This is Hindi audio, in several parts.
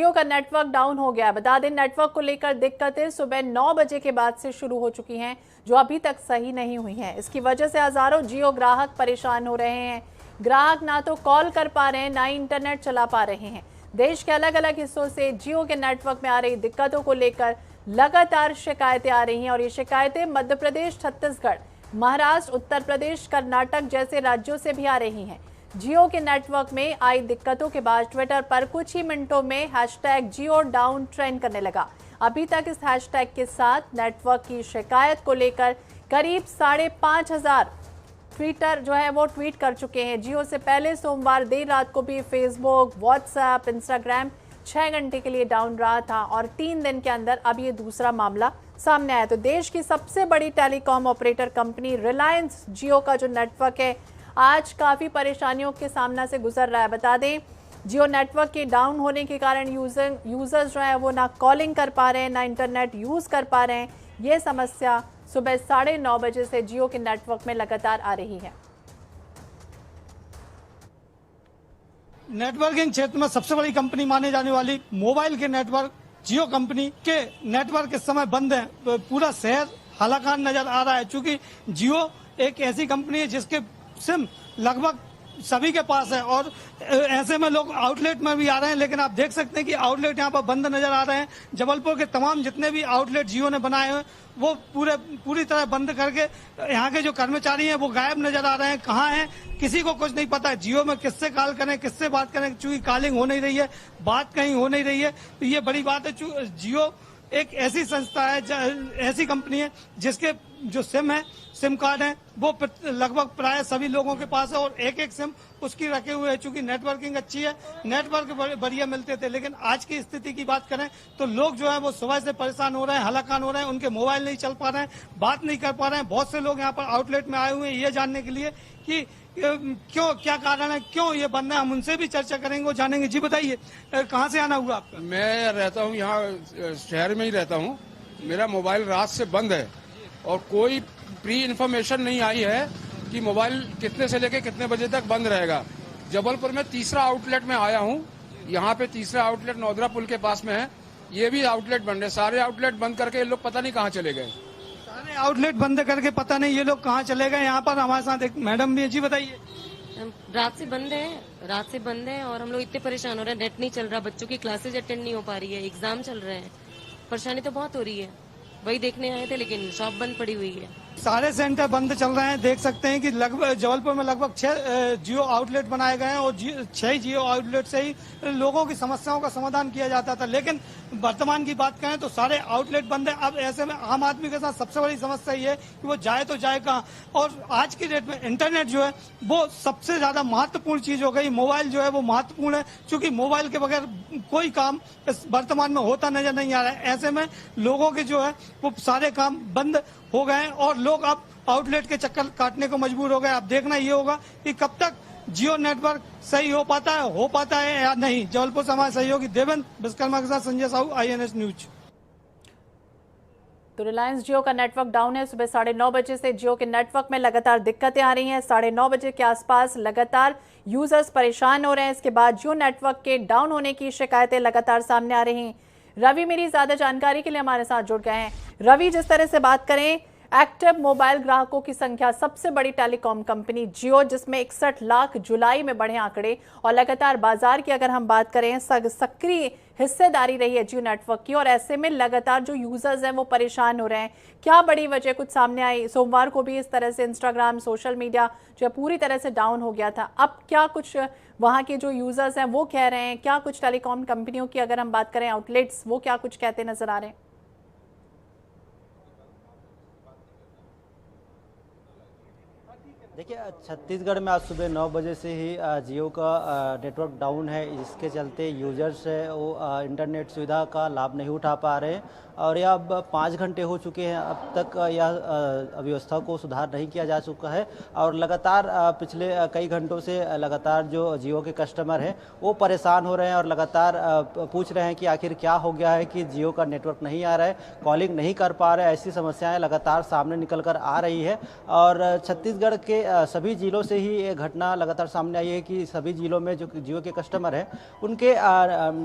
जियो का नेटवर्क डाउन हो गया। बता दें नेटवर्क को लेकर दिक्कतें सुबह 9 बजे के बाद से शुरू हो चुकी हैं, जो अभी तक सही नहीं हुई हैं। इसकी वजह से हजारों जियो ग्राहक परेशान हो रहे हैं। ग्राहक ना तो कॉल कर पा रहे हैं, ना ही इंटरनेट चला पा रहे हैं। देश के अलग अलग हिस्सों से जियो के नेटवर्क में आ रही दिक्कतों को लेकर लगातार शिकायतें आ रही हैं और ये शिकायतें मध्य प्रदेश, छत्तीसगढ़, महाराष्ट्र, उत्तर प्रदेश, कर्नाटक जैसे राज्यों से भी आ रही हैं। जियो के नेटवर्क में आई दिक्कतों के बाद ट्विटर पर कुछ ही मिनटों में हैशटैग जियो डाउन ट्रेंड करने लगा। अभी तक इस हैशटैग के साथ नेटवर्क की शिकायत को लेकर करीब 5,500 ट्विटर जो है वो ट्वीट कर चुके हैं। जियो से पहले सोमवार देर रात को भी फेसबुक, व्हाट्सएप, इंस्टाग्राम 6 घंटे के लिए डाउन रहा था और 3 दिन के अंदर अब ये दूसरा मामला सामने आया। तो देश की सबसे बड़ी टेलीकॉम ऑपरेटर कंपनी रिलायंस जियो का जो नेटवर्क है आज काफ़ी परेशानियों के सामना से गुजर रहा है। बता दें जियो नेटवर्क के डाउन होने के कारण यूजर्स जो है वो ना कॉलिंग कर पा रहे हैं, ना इंटरनेट यूज़ कर पा रहे हैं। ये समस्या सुबह 9:30 बजे से जियो के नेटवर्क में लगातार आ रही है। नेटवर्किंग क्षेत्र में सबसे बड़ी कंपनी माने जाने वाली मोबाइल के नेटवर्क जियो कंपनी के नेटवर्क इस समय बंद है। पूरा शहर हालाकान नजर आ रहा है, क्योंकि जियो एक ऐसी कंपनी है जिसके सिम लगभग सभी के पास है और ऐसे में लोग आउटलेट में भी आ रहे हैं, लेकिन आप देख सकते हैं कि आउटलेट यहाँ पर बंद नजर आ रहे हैं। जबलपुर के तमाम जितने भी आउटलेट जियो ने बनाए हैं वो पूरी तरह बंद करके यहाँ के जो कर्मचारी हैं वो गायब नजर आ रहे हैं। कहाँ हैं किसी को कुछ नहीं पता है। जियो में किससे कॉल करें, किससे बात करें, क्योंकि कॉलिंग हो नहीं रही है, बात कहीं हो नहीं रही है। तो ये बड़ी बात है। जियो एक ऐसी संस्था है, ऐसी कंपनी है जिसके जो सिम है, सिम कार्ड है, वो लगभग प्राय सभी लोगों के पास है और एक एक सिम उसकी रखे हुए है। चूंकि नेटवर्किंग अच्छी है, नेटवर्क बढ़िया मिलते थे, लेकिन आज की स्थिति की बात करें तो लोग जो है वो सुबह से परेशान हो रहे हैं, हलाकान हो रहे हैं। उनके मोबाइल नहीं चल पा रहे हैं, बात नहीं कर पा रहे हैं। बहुत से लोग यहाँ पर आउटलेट में आए हुए हैं ये जानने के लिए कि क्यों, क्या कारण है, क्यों ये बंद है। हम उनसे भी चर्चा करेंगे और जानेंगे। जी बताइए, कहाँ से आना हुआ आपका? मैं रहता हूँ यहाँ शहर में ही रहता हूँ। मेरा मोबाइल रात से बंद है और कोई प्री इन्फॉर्मेशन नहीं आई है कि मोबाइल कितने से लेके कितने बजे तक बंद रहेगा। जबलपुर में तीसरा आउटलेट में आया हूँ। यहाँ पे तीसरा आउटलेट नौदरा पुल के पास में है, ये भी आउटलेट बंद है। सारे आउटलेट बंद करके ये लोग पता नहीं कहाँ चले गए। सारे आउटलेट बंद करके पता नहीं ये लोग कहाँ चले गए। यहाँ पर हमारे साथ एक मैडम भी है। जी बताइए। रात से बंद है और हम लोग इतने परेशान हो रहे हैं। नेट नहीं चल रहा, बच्चों की क्लासेज अटेंड नहीं हो पा रही है, एग्जाम चल रहे हैं, परेशानी तो बहुत हो रही है। वही देखने आए थे लेकिन शॉप बंद पड़ी हुई है। सारे सेंटर बंद चल रहे हैं। देख सकते हैं कि लगभग जबलपुर में लगभग 6 जियो आउटलेट बनाए गए हैं और 6 जियो आउटलेट से ही लोगों की समस्याओं का समाधान किया जाता था। लेकिन वर्तमान की बात करें तो सारे आउटलेट बंद है। अब ऐसे में आम आदमी के साथ सबसे बड़ी समस्या ये है कि वो जाए तो जाए कहाँ। और आज की डेट में इंटरनेट जो है वो सबसे ज्यादा महत्वपूर्ण चीज हो गई। मोबाइल जो है वो महत्वपूर्ण है, क्योंकि मोबाइल के बगैर कोई काम इस वर्तमान में होता नजर नहीं आ रहा है। ऐसे में लोगों के जो है वो सारे काम बंद हो गए और लोग अब आउटलेट के चक्कर काटने को मजबूर हो गए। अब देखना ये होगा कि कब तक जियो नेटवर्क सही हो पाता है या नहीं। जबलपुर से हमारे सहयोगी देवेंद्र विश्वकर्मा के साथ संजय साहू, INS न्यूज। तो रिलायंस जियो का नेटवर्क डाउन है। सुबह 9:30 बजे से जियो के नेटवर्क में लगातार दिक्कतें आ रही हैं। 9:30 बजे के आसपास लगातार यूजर्स परेशान हो रहे हैं। इसके बाद जियो नेटवर्क के डाउन होने की शिकायतें लगातार सामने आ रही हैं। रवि मेरी ज्यादा जानकारी के लिए हमारे साथ जुड़ गए हैं। रवि, जिस तरह से बात करें, एक्टिव मोबाइल ग्राहकों की संख्या सबसे बड़ी टेलीकॉम कंपनी जियो, जिसमें 61 लाख जुलाई में बढ़े आंकड़े और लगातार बाजार की अगर हम बात करें सक्रिय हिस्सेदारी रही है जियो नेटवर्क की, और ऐसे में लगातार जो यूजर्स हैं वो परेशान हो रहे हैं। क्या बड़ी वजह कुछ सामने आई? सोमवार को भी इस तरह से इंस्टाग्राम, सोशल मीडिया जो पूरी तरह से डाउन हो गया था। अब क्या कुछ वहाँ के जो यूजर्स हैं वो कह रहे हैं? क्या कुछ टेलीकॉम कंपनियों की अगर हम बात करें आउटलेट्स, वो क्या कुछ कहते नजर आ रहे हैं? देखिए, छत्तीसगढ़ में आज सुबह 9 बजे से ही जियो का नेटवर्क डाउन है। इसके चलते यूजर्स है वो इंटरनेट सुविधा का लाभ नहीं उठा पा रहे हैं और यह अब 5 घंटे हो चुके हैं। अब तक यह अव्यवस्था को सुधार नहीं किया जा चुका है और लगातार पिछले कई घंटों से लगातार जो जियो के कस्टमर हैं वो परेशान हो रहे हैं और लगातार पूछ रहे हैं कि आखिर क्या हो गया है कि जियो का नेटवर्क नहीं आ रहा है, कॉलिंग नहीं कर पा रहे। ऐसी समस्याएं लगातार सामने निकल कर आ रही है और छत्तीसगढ़ के सभी जिलों से ही ये घटना लगातार सामने आई है कि सभी जिलों में जो जियो के कस्टमर हैं उनके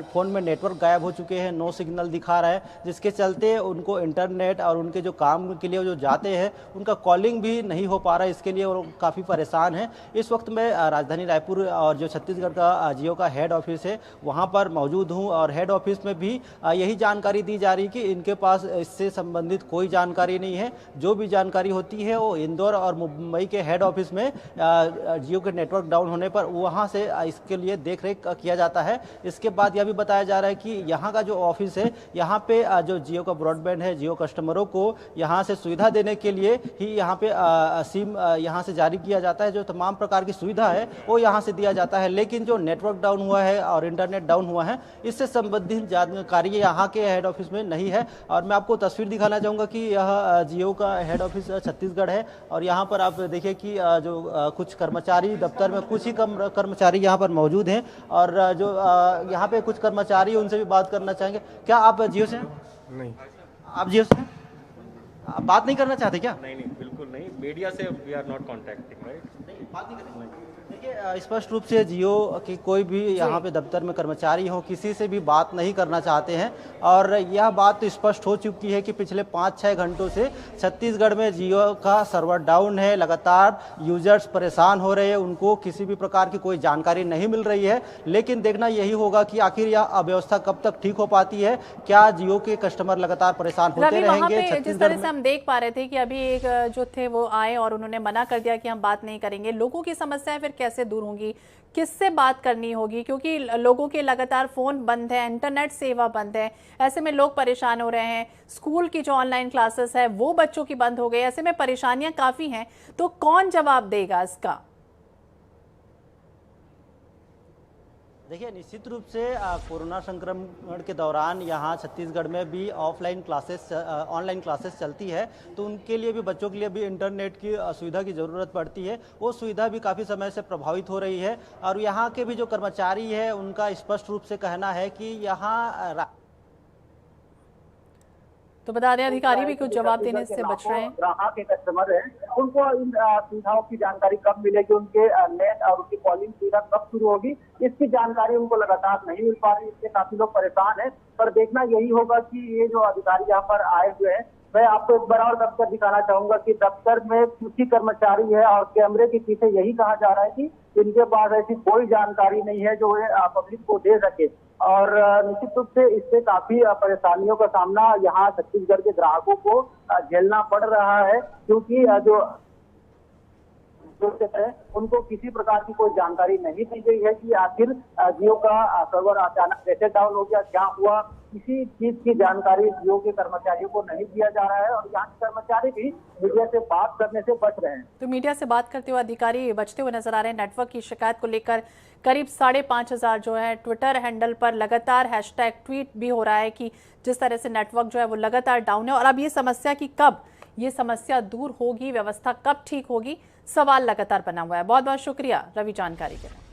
फ़ोन में नेटवर्क गायब हो चुके हैं, नो सिग्नल दिखा रहा है, जिसके चलते उनको इंटरनेट और उनके जो काम के लिए जो जाते हैं उनका कॉलिंग भी नहीं हो पा रहा है। इसके लिए वो काफ़ी परेशान हैं। इस वक्त मैं राजधानी रायपुर और जो छत्तीसगढ़ का जियो का हेड ऑफिस है वहाँ पर मौजूद हूँ और हेड ऑफिस में भी यही जानकारी दी जा रही है कि इनके पास इससे संबंधित कोई जानकारी नहीं है। जो भी जानकारी होती है वो इंदौर और मुंबई के हेड ऑफिस में जियो के नेटवर्क डाउन होने पर वहाँ से इसके लिए देखरेख किया जाता है। इसके बाद यह भी बताया जा रहा है कि यहाँ का जो ऑफिस है यहाँ पे जो जियो का ब्रॉडबैंड है, जियो कस्टमरों को यहाँ से सुविधा देने के लिए ही यहाँ पे सिम यहाँ से जारी किया जाता है। जो तमाम प्रकार की सुविधा है वो यहाँ से दिया जाता है, लेकिन जो नेटवर्क डाउन हुआ है और इंटरनेट डाउन हुआ है इससे संबंधित जानकारी यहाँ के हेड ऑफिस में नहीं है। और मैं आपको तस्वीर दिखाना चाहूँगा कि यह जियो का हेड ऑफिस छत्तीसगढ़ है और यहाँ पर आप देखिए कि जो कुछ कर्मचारी दफ्तर में कुछ ही कम कर्मचारी यहाँ पर मौजूद हैं और जो यहाँ पे कुछ कर्मचारी उनसे भी बात करना चाहेंगे। क्या आप जियो से हैं? नहीं, आप जियो से हैं? आप बात नहीं करना चाहते क्या? नहीं बिल्कुल नहीं। मीडिया से we are not contacting, right? नहीं, बात नहीं करेंगे। देखिए स्पष्ट रूप से जियो की कोई भी यहाँ पे दफ्तर में कर्मचारी हो किसी से भी बात नहीं करना चाहते हैं और यह बात तो स्पष्ट हो चुकी है कि पिछले 5-6 घंटों से छत्तीसगढ़ में जियो का सर्वर डाउन है। लगातार यूजर्स परेशान हो रहे हैं, उनको किसी भी प्रकार की कोई जानकारी नहीं मिल रही है। लेकिन देखना यही होगा कि आखिर यह अव्यवस्था कब तक ठीक हो पाती है। क्या जियो के कस्टमर लगातार परेशान होते रहेंगे? जिस तरह से हम देख पा रहे थे कि अभी एक जो थे वो आए और उन्होंने मना कर दिया कि हम बात नहीं करेंगे। लोगों की समस्याएं फिर कैसे दूर होंगी, किससे बात करनी होगी, क्योंकि लोगों के लगातार फोन बंद है, इंटरनेट सेवा बंद है। ऐसे में लोग परेशान हो रहे हैं। स्कूल की जो ऑनलाइन क्लासेस है वो बच्चों की बंद हो गई। ऐसे में परेशानियां काफी हैं, तो कौन जवाब देगा इसका? देखिए निश्चित रूप से कोरोना संक्रमण के दौरान यहाँ छत्तीसगढ़ में भी ऑनलाइन क्लासेस चलती है, तो उनके लिए भी बच्चों के लिए भी इंटरनेट की सुविधा की ज़रूरत पड़ती है। वो सुविधा भी काफ़ी समय से प्रभावित हो रही है और यहाँ के भी जो कर्मचारी है उनका स्पष्ट रूप से कहना है कि यहाँ तो बता दें अधिकारी भी कुछ जवाब देने से बच रहे हैं। ग्राहक के कस्टमर है उनको इन सुविधाओं की जानकारी कब मिलेगी, उनके नेट और उनकी कॉलिंग सुविधा कब शुरू होगी, इसकी जानकारी उनको लगातार नहीं मिल पा रही। इससे काफी लोग परेशान है। पर देखना यही होगा कि ये जो अधिकारी यहाँ पर आए हुए हैं, मैं आपको एक बार और दफ्तर दिखाना चाहूंगा कि दफ्तर में कुछ ही कर्मचारी है और कैमरे के पीछे यही कहा जा रहा है कि इनके पास ऐसी कोई जानकारी नहीं है जो पब्लिक को दे सके। और निश्चित रूप से इससे काफी परेशानियों का सामना यहाँ छत्तीसगढ़ के ग्राहकों को झेलना पड़ रहा है, क्योंकि जो है उनको किसी प्रकार की कोई जानकारी नहीं दी गई है कि आखिर जियो का सर्वर अचानक कैसे डाउन हो गया, क्या हुआ। किसी चीज की जानकारी जियो के कर्मचारियों को नहीं दिया जा रहा है और यहाँ के कर्मचारी भी मीडिया से बात करने से बच रहे हैं। तो मीडिया से बात करते हुए अधिकारी बचते हुए नजर आ रहे हैं। नेटवर्क की शिकायत को लेकर करीब 5,500 जो है ट्विटर हैंडल पर लगातार हैशटैग ट्वीट भी हो रहा है कि जिस तरह से नेटवर्क जो है वो लगातार डाउन है। और अब ये समस्या की कब ये समस्या दूर होगी, व्यवस्था कब ठीक होगी, सवाल लगातार बना हुआ है। बहुत बहुत शुक्रिया रवि जानकारी के लिए।